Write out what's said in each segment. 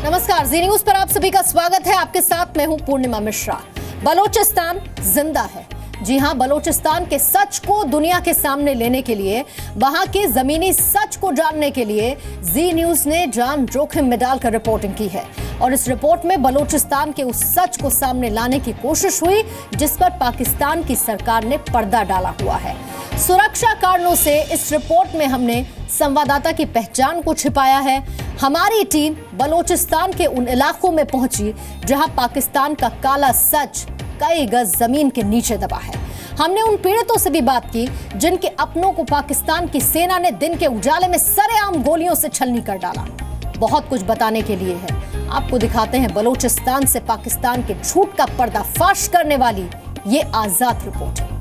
नमस्कार, जी न्यूज पर आप सभी का स्वागत है। आपके साथ मैं हूं पूर्णिमा मिश्रा। बलोचिस्तान जिंदा है। जी हां, बलोचिस्तान के सच को दुनिया के सामने लेने के लिए, वहां के जमीनी सच को जानने के लिए जी न्यूज ने जान जोखिम में डालकर रिपोर्टिंग की है। और इस रिपोर्ट में बलोचिस्तान के उस सच को सामने लाने की कोशिश हुई जिस पर पाकिस्तान की सरकार ने पर्दा डाला हुआ है। सुरक्षा कारणों से इस रिपोर्ट में हमने संवाददाता की पहचान को छिपाया है। हमारी टीम बलोचिस्तान के उन इलाकों में पहुंची जहां पाकिस्तान का काला सच कई गज जमीन के नीचे दबा है। हमने उन पीड़ितों से भी बात की जिनके अपनों को पाकिस्तान की सेना ने दिन के उजाले में सरेआम गोलियों से छलनी कर डाला। बहुत कुछ बताने के लिए है। आपको दिखाते हैं बलोचिस्तान से पाकिस्तान के झूठ का पर्दाफाश करने वाली ये आजाद रिपोर्ट है।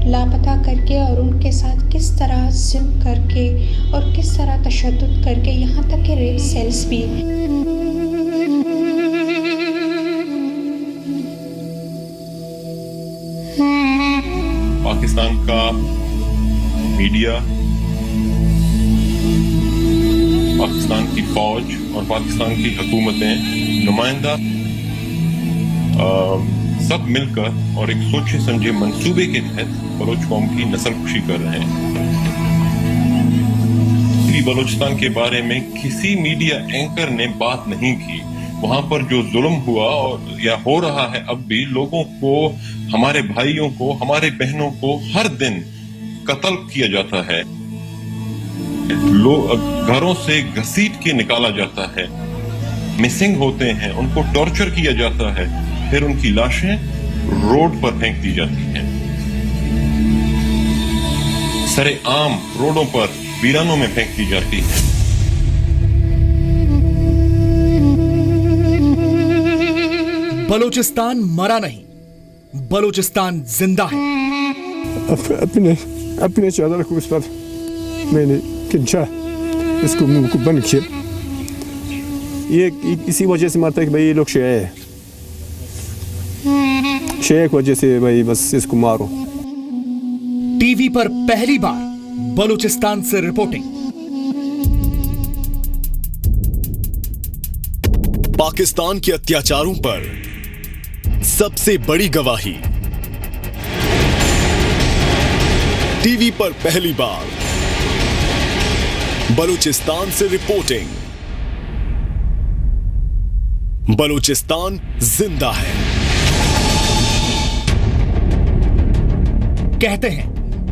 लापता करके और उनके साथ किस तरह जुल्म करके और किस तरह तशद्दुद करके यहाँ तक कि रेप सेल्स भी। पाकिस्तान का मीडिया, पाकिस्तान की फौज और पाकिस्तान की हुकूमतें, नुमाइंदा सब मिलकर और एक सोचे समझे मंसूबे के तहत बलोच कौम की नस्लकुशी कर रहे हैं। बलोचिस्तान के बारे में किसी मीडिया एंकर ने बात नहीं की। वहां पर जो जुल्म हुआ और या हो रहा है, अब भी लोगों को, हमारे भाइयों को, हमारे बहनों को हर दिन कत्ल किया जाता है। लोग घरों से घसीट के निकाला जाता है, मिसिंग होते हैं, उनको टॉर्चर किया जाता है, फिर उनकी लाशें रोड पर फेंक दी जाती हैं। सरेआम रोडों पर वीरानों में फेंक दी जाती है। बलोचिस्तान मरा नहीं, बलोचिस्तान जिंदा है। अपने चादर को इस पर मैंने खींचा, इसको मुंह को बंद किया। ये इसी वजह से मारता है कि भाई ये लोग शिया है, शिया की वजह से भाई बस इसको मारो। टीवी पर पहली बार बलूचिस्तान से रिपोर्टिंग। पाकिस्तान के अत्याचारों पर सबसे बड़ी गवाही। टीवी पर पहली बार बलूचिस्तान से रिपोर्टिंग। बलूचिस्तान जिंदा है। कहते हैं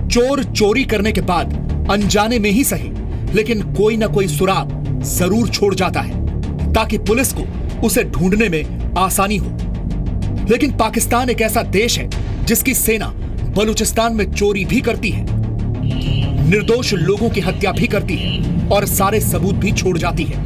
चोर चोरी करने के बाद अनजाने में ही सही, लेकिन कोई ना कोई सुराग जरूर छोड़ जाता है ताकि पुलिस को उसे ढूंढने में आसानी हो। लेकिन पाकिस्तान एक ऐसा देश है जिसकी सेना बलूचिस्तान में चोरी भी करती है, निर्दोष लोगों की हत्या भी करती है और सारे सबूत भी छोड़ जाती है।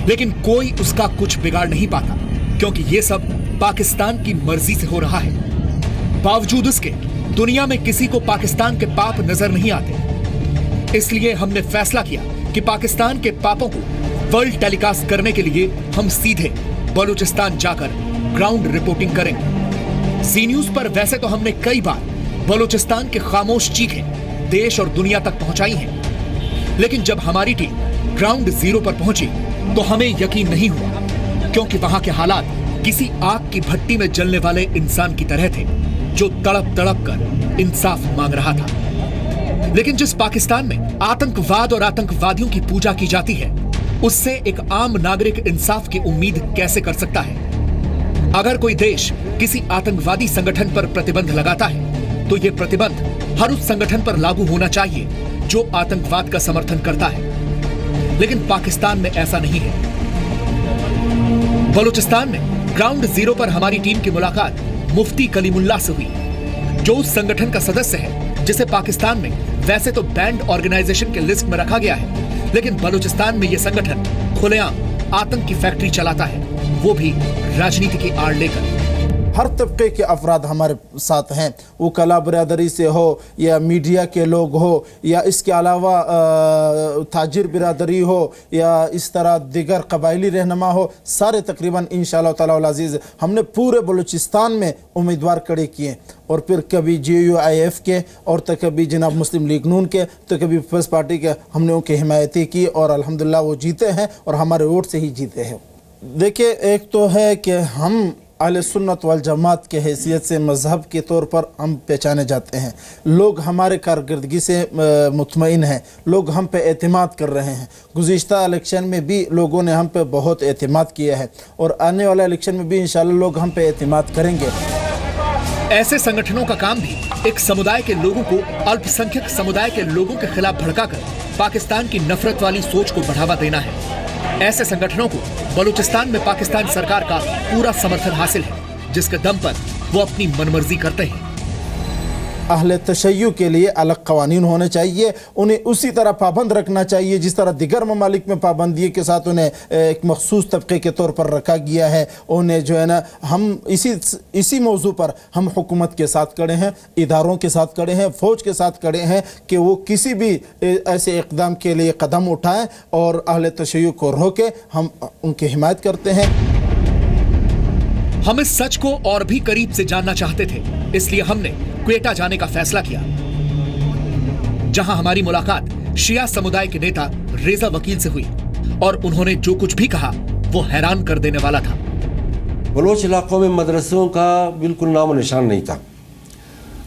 लेकिन कोई उसका कुछ बिगाड़ नहीं पाता क्योंकि यह सब पाकिस्तान की मर्जी से हो रहा है। बावजूद इसके दुनिया में किसी को पाकिस्तान के पाप नजर नहीं आते। इसलिए हमने फैसला किया कि पाकिस्तान के पापों को वर्ल्ड टेलीकास्ट करने के लिए हम सीधे बलूचिस्तान जाकर ग्राउंड रिपोर्टिंग करेंगे। जी न्यूज पर वैसे तो हमने कई बार बलूचिस्तान के खामोश चीखें देश और दुनिया तक पहुंचाई हैं, लेकिन जब हमारी टीम ग्राउंड जीरो पर पहुंची तो हमें यकीन नहीं हुआ, क्योंकि वहां के हालात किसी आग की भट्टी में जलने वाले इंसान की तरह थे जो तड़प तड़प कर इंसाफ मांग रहा था। लेकिन जिस पाकिस्तान में आतंकवाद और आतंकवादियों की पूजा की जाती है, उससे एक आम नागरिक इंसाफ की उम्मीद कैसे कर सकता है? अगर कोई देश किसी आतंकवादी संगठन पर प्रतिबंध लगाता है तो यह प्रतिबंध हर उस संगठन पर लागू होना चाहिए जो आतंकवाद का समर्थन करता है। लेकिन पाकिस्तान में ऐसा नहीं है। बलूचिस्तान में ग्राउंड जीरो पर हमारी टीम की मुलाकात मुफ्ती कलीमुल्लाह से हुई, जो उस संगठन का सदस्य है जिसे पाकिस्तान में वैसे तो बैंड ऑर्गेनाइजेशन के लिस्ट में रखा गया है, लेकिन बलूचिस्तान में यह संगठन खुलेआम आतंक की फैक्ट्री चलाता है, वो भी राजनीति की आड़ लेकर। हर तबके के अफराद हमारे साथ हैं, वो कला बिरादरी से हो या मीडिया के लोग हो या इसके अलावा ताजिर बिरादरी हो या इस तरह दिगर कबायली रहनुमा हो, सारे तकरीबन इंशाअल्लाह ताला अल अज़ीज़ हमने पूरे बलूचिस्तान में उम्मीदवार खड़े किए, और फिर कभी JUIF के और तो कभी जनाब मुस्लिम लीग नून के तो कभी पीपल्स पार्टी के, हमने उनकी हिमायती की और अल्हम्दुलिल्लाह वो जीते हैं और हमारे वोट से ही जीते हैं। देखिए, एक तो है कि हम अहले सुन्नत वल जमात के हैसियत से मज़हब के तौर पर हम पहचाने जाते हैं, लोग हमारे कारकर्दगी से मुतमईन हैं, लोग हम पे एतमाद कर रहे हैं। गुज़िश्ता इलेक्शन में भी लोगों ने हम पे बहुत एतमाद किया है और आने वाला इलेक्शन में भी इंशाअल्लाह लोग हम पे एतमाद करेंगे। ऐसे संगठनों का काम भी एक समुदाय के लोगों को अल्पसंख्यक समुदाय के लोगों के खिलाफ भड़काकर पाकिस्तान की नफरत वाली सोच को बढ़ावा देना है। ऐसे संगठनों को बलूचिस्तान में पाकिस्तान सरकार का पूरा समर्थन हासिल है, जिसके दम पर वो अपनी मनमर्जी करते हैं। अहले तशय्युअ के लिए अलग कवानीन होने चाहिए, उन्हें उसी तरह पाबंद रखना चाहिए जिस तरह दिगर ममालिक में पाबंदी के साथ उन्हें एक मखसूस तबके के तौर पर रखा गया है। उन्हें जो है ना, हम इसी मौजू पर हम हुकूमत के साथ खड़े हैं, इदारों के साथ खड़े हैं, फ़ौज के साथ खड़े हैं कि वो किसी भी ऐसे इक़दाम के लिए कदम उठाएं और अहले तशय्युअ को रोके, हम उनकी हिमायत करते हैं। हम इस सच को और भी करीब से जानना चाहते थे, इसलिए हमने क्वेटा जाने का फैसला किया, जहां हमारी मुलाकात शिया समुदाय के नेता रेजा वकील से हुई और उन्होंने जो कुछ भी कहा वो हैरान कर देने वाला था। बलोच इलाकों में मदरसों का बिल्कुल नामो निशान नहीं था।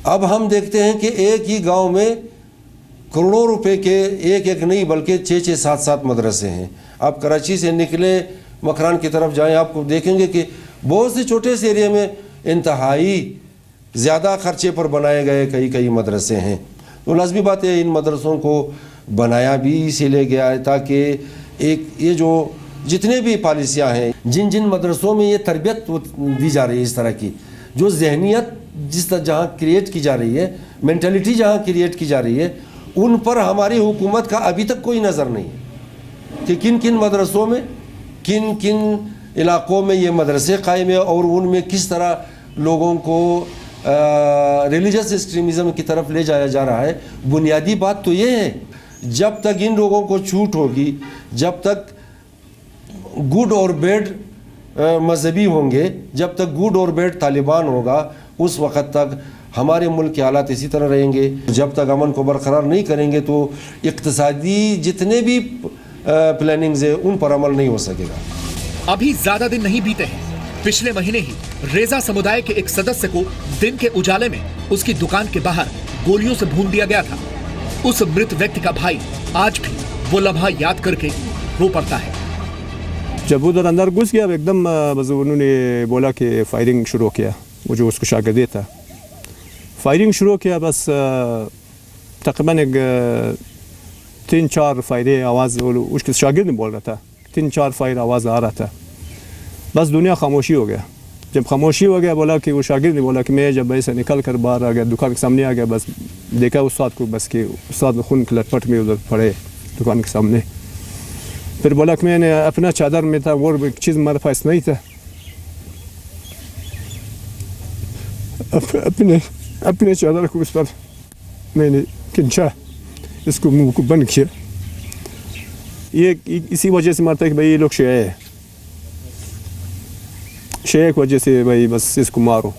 अब हम देखते हैं कि एक ही गांव में करोड़ों रुपए के एक नहीं बल्कि 6-6, 7-7 मदरसे हैं। आप कराची से निकले मकरान की तरफ जाएं, आपको देखेंगे कि बहुत से छोटे से एरिया में इंतहाई ज़्यादा खर्चे पर बनाए गए कई मदरसे हैं। तो लाजमी बात है, इन मदरसों को बनाया भी इसीलिए गया है ताकि एक ये जो जितने भी पॉलिसियाँ हैं, जिन मदरसों में ये तरबियत दी जा रही है, इस तरह की जो जहनियत जिस तरह जहाँ क्रिएट की जा रही है, मेंटलिटी जहाँ क्रिएट की जा रही है, उन पर हमारी हुकूमत का अभी तक कोई नज़र नहीं है कि किन किन मदरसों में किन किन इलाकों में ये मदरसे कायम है और उनमें किस तरह लोगों को रिलीजियस एक्सट्रीमिज़म की तरफ ले जाया जा रहा है। बुनियादी बात तो ये है, जब तक इन लोगों को छूट होगी, जब तक गुड और बैड मजहबी होंगे, जब तक गुड और बैड तालिबान होगा, उस वक़्त तक हमारे मुल्क के हालात इसी तरह रहेंगे। जब तक अमन को बरकरार नहीं करेंगे तो इक़्तिसादी जितने भी प्लानिंग्स है उन पर अमल नहीं हो सकेगा। अभी ज्यादा दिन नहीं बीते हैं, पिछले महीने ही रेजा समुदाय के एक सदस्य को दिन के उजाले में उसकी दुकान के बाहर गोलियों से भून दिया गया था। उस मृत व्यक्ति का भाई आज भी वो लम्हा याद करके रो पड़ता है। जब उधर अंदर घुस गया एकदम बस उन्होंने बोला कि फायरिंग शुरू किया, वो जो उसको शागिर्द था, फायरिंग शुरू किया। बस तकरीबन 3-4 फायरें आवाज़, उसके शागिर्द ने बोल रहा था, 3-4 फायर आवाज़ आ रहा था। बस दुनिया खामोशी हो गया। जब खामोशी हो गया, बोला कि वो शागिर्द ने बोला कि मैं जब ऐसे निकल कर बाहर आ गया, दुकान के सामने आ गया, बस देखा उस्ताद को, बस कि उस्ताद खून के लटपट में उधर पड़े दुकान के सामने। फिर बोला कि मैंने अपना चादर में था, और एक चीज़ हमारे पास नहीं था, अपने चादर को उस पर मैंने खींचा, इसको मुंह को बंद किया। ये इसी वजह से मारता है कि भाई ये लोग शिया है, शिया की वजह से भाई बस इसको मारो।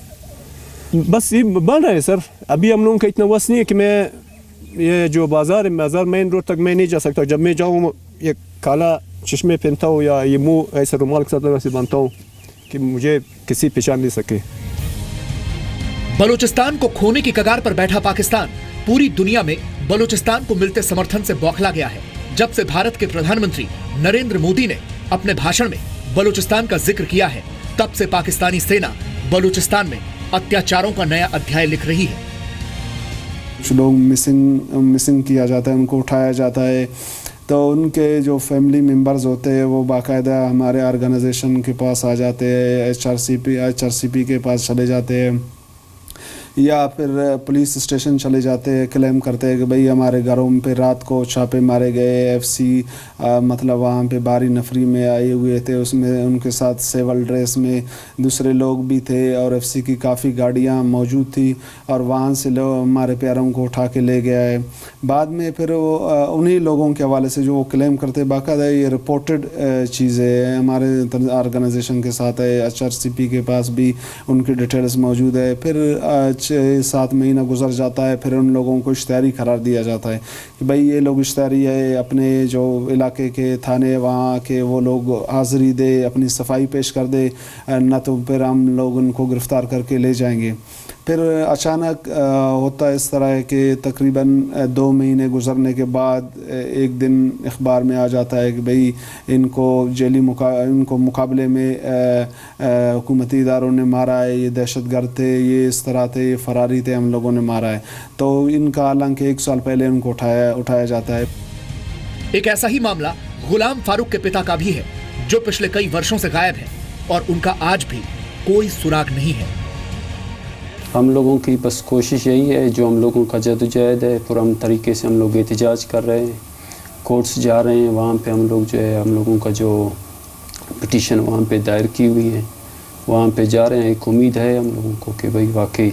बस ये बन रहा है सर। अभी हम लोगों का इतना वस नहीं है कि मैं ये जो बाज़ार मेन रोड तक मैं नहीं जा सकता। जब मैं जाऊँ ये काला चश्मे पहनता हूँ या ये मुंह ऐसे रुमाल के साथ ऐसे बांधता हूँ कि मुझे किसी पहचान नहीं सके। बलूचिस्तान को खोने की कगार पर बैठा पाकिस्तान पूरी दुनिया में बलूचिस्तान को मिलते समर्थन से बौखला गया है। जब से भारत के प्रधानमंत्री नरेंद्र मोदी ने अपने भाषण में बलूचिस्तान का जिक्र किया है, तब से पाकिस्तानी सेना बलूचिस्तान में अत्याचारों का नया अध्याय लिख रही है। कुछ लोग मिसिंग किया जाता है, उनको उठाया जाता है, तो उनके जो फैमिली मेम्बर्स होते हैं वो बाकायदा हमारे ऑर्गेनाइजेशन के पास आ जाते हैं, HRCP के पास चले जाते हैं या फिर पुलिस स्टेशन चले जाते हैं, क्लेम करते हैं कि भाई हमारे घरों पे रात को छापे मारे गए, FC मतलब वहाँ पे बारी नफरी में आए हुए थे, उसमें उनके साथ सिविल ड्रेस में दूसरे लोग भी थे और FC की काफ़ी गाड़ियाँ मौजूद थी और वहाँ से लोग हमारे प्यारों को उठा के ले गया है। बाद में फिर वो उन्हीं लोगों के हवाले से जो वो क्लेम करते बाकायदा ये रिपोर्टेड चीज़ें हमारे ऑर्गेनाइजेशन के साथ है, HRCP के पास भी उनकी डिटेल्स मौजूद है। फिर 6-7 महीना गुजर जाता है, फिर उन लोगों को इश्तिहारी करार दिया जाता है कि भाई ये लोग इश्तिहारी है, अपने जो इलाके के थाने वहाँ के वो लोग हाज़िरी दे, अपनी सफाई पेश कर दे, न तो फिर हम लोग उनको गिरफ़्तार करके ले जाएंगे। फिर अचानक होता है इस तरह है कि तकरीबन 2 महीने गुजरने के बाद एक दिन अखबार में आ जाता है कि भाई इनको इनको मुकाबले में हुकूमती इदारों ने मारा है, ये दहशतगर्द थे, ये इस तरह थे, ये फरारी थे, हम लोगों ने मारा है। तो इनका हालांकि 1 साल पहले उनको उठाया जाता है। एक ऐसा ही मामला गुलाम फारूक के पिता का भी है, जो पिछले कई वर्षों से गायब है और उनका आज भी कोई सुराग नहीं है। हम लोगों की बस कोशिश यही है, जो हम लोगों का जदोजहद है, पुरअमन तरीके से हम लोग एहतजाज कर रहे हैं, कोर्ट्स जा रहे हैं, वहाँ पे हम लोग जो है हम लोगों का जो पिटीशन वहाँ पे दायर की हुई है वहाँ पे जा रहे हैं। एक उम्मीद है हम लोगों को कि भाई वाकई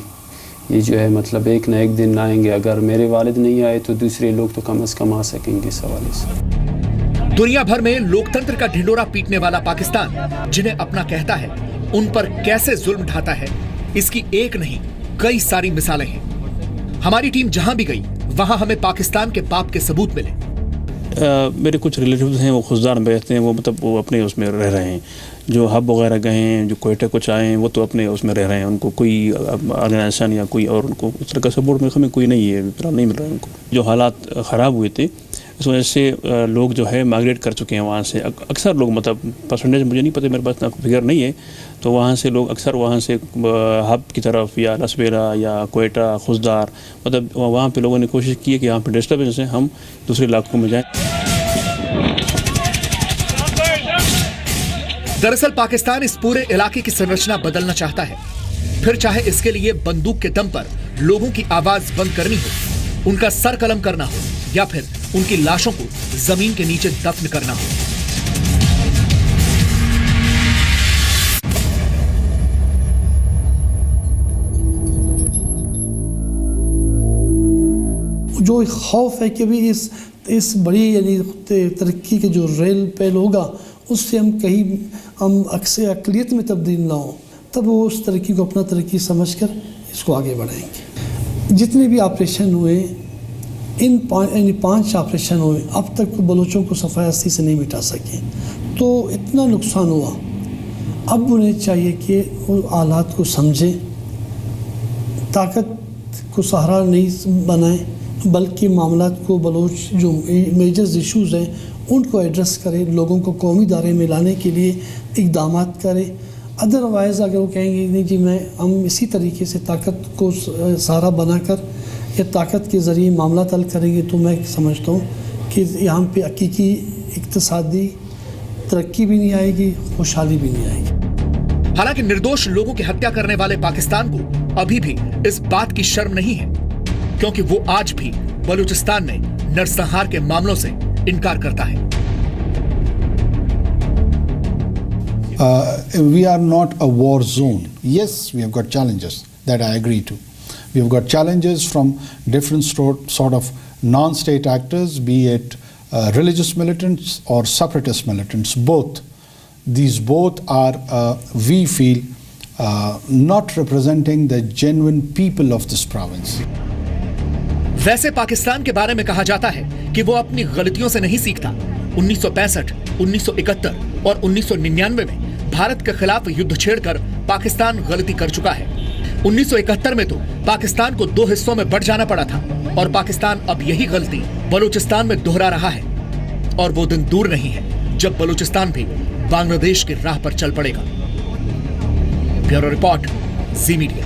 ये जो है मतलब एक ना एक दिन आएंगे, अगर मेरे वालिद नहीं आए तो दूसरे लोग तो कम से कम आ सकेंगे इस हवाले से। दुनिया भर में लोकतंत्र का ढिंडोरा पीटने वाला पाकिस्तान जिन्हें अपना कहता है, उन पर कैसे जुल्म ढाता है, इसकी एक नहीं कई सारी मिसालें हैं। हमारी टीम जहां भी गई वहां हमें पाकिस्तान के पाप के सबूत मिले। मेरे कुछ रिलेटिव्स हैं वो खुजदार में रहते हैं, वो मतलब वो अपने उसमें रह रहे हैं। जो हब वगैरह गए हैं, जो कोयटा कुछ आए हैं, वो तो अपने उसमें रह रहे हैं, उनको कोई ऑर्गेनाइजेशन या कोई और उनको उस तरह का सपोर्ट में कोई नहीं है, फिलहाल नहीं मिल रहा है उनको। जो हालात ख़राब हुए थे इस वजह से लोग जो है माइग्रेट कर चुके हैं वहाँ से। अक्सर लोग मतलब परसेंटेज मुझे नहीं पता, मेरे पास ना फिगर नहीं है, तो वहाँ से लोग अक्सर वहाँ से हब की तरफ या लसबेरा या कोयटा खुजदार मतलब वहाँ पे लोगों ने कोशिश की है कि यहाँ पर डिस्टर्बेंस है, हम दूसरे इलाकों में जाएँ। दरअसल पाकिस्तान इस पूरे इलाके की संरचना बदलना चाहता है, फिर चाहे इसके लिए बंदूक के दम पर लोगों की आवाज बंद करनी हो, उनका सर कलम करना हो या फिर उनकी लाशों को जमीन के नीचे दफन करना हो। जो खौफ है कि भी इस बड़ी यानी तरक्की के जो रेल पेल होगा उससे हम अक्सर अकलियत में तब्दील ना हो, तब वो उस तरक्की को अपना तरक्की समझकर इसको आगे बढ़ाएंगे। जितने भी ऑपरेशन हुए इन 5 ऑपरेशन हुए अब तक बलोचों को सफ़ाई से नहीं मिटा सके, तो इतना नुकसान हुआ। अब उन्हें चाहिए कि वो हालात को समझें, ताकत को सहारा नहीं बनाएं, बल्कि मामलात को बलोच जो मेजर इश्यूज़ हैं उनको एड्रेस करें, लोगों को कौमी दायरे में लाने के लिए इक़दाम करें। अदरवाइज़ अगर वो कहेंगे नहीं जी हम इसी तरीके से ताकत को सहारा बनाकर या ताकत के ज़रिए मामला हल करेंगे, तो मैं समझता हूँ कि यहाँ पे हकीकी इक़्तिसादी तरक्की भी नहीं आएगी, खुशहाली भी नहीं आएगी। हालांकि निर्दोष लोगों की हत्या करने वाले पाकिस्तान को अभी भी इस बात की शर्म नहीं है, क्योंकि वो आज भी बलूचिस्तान में नरसंहार के मामलों से इनकार करता है। We are not a war zone. Yes, we have got challenges that I agree to. We have got challenges from different sort of non-state actors, be it religious militants or separatist militants. Both. These both are, we feel, not representing the genuine people of this province. वैसे पाकिस्तान के बारे में कहा जाता है कि वो अपनी गलतियों से नहीं सीखता। 1965, 1971 और 1999 में भारत के खिलाफ युद्ध छेड़कर पाकिस्तान गलती कर चुका है। 1971 में तो पाकिस्तान को 2 हिस्सों में बंट जाना पड़ा था और पाकिस्तान अब यही गलती बलूचिस्तान में दोहरा रहा है। और वो दिन दूर नहीं है जब बलूचिस्तान भी बांग्लादेश की राह पर चल पड़ेगा। ब्यूरो रिपोर्ट, जी मीडिया।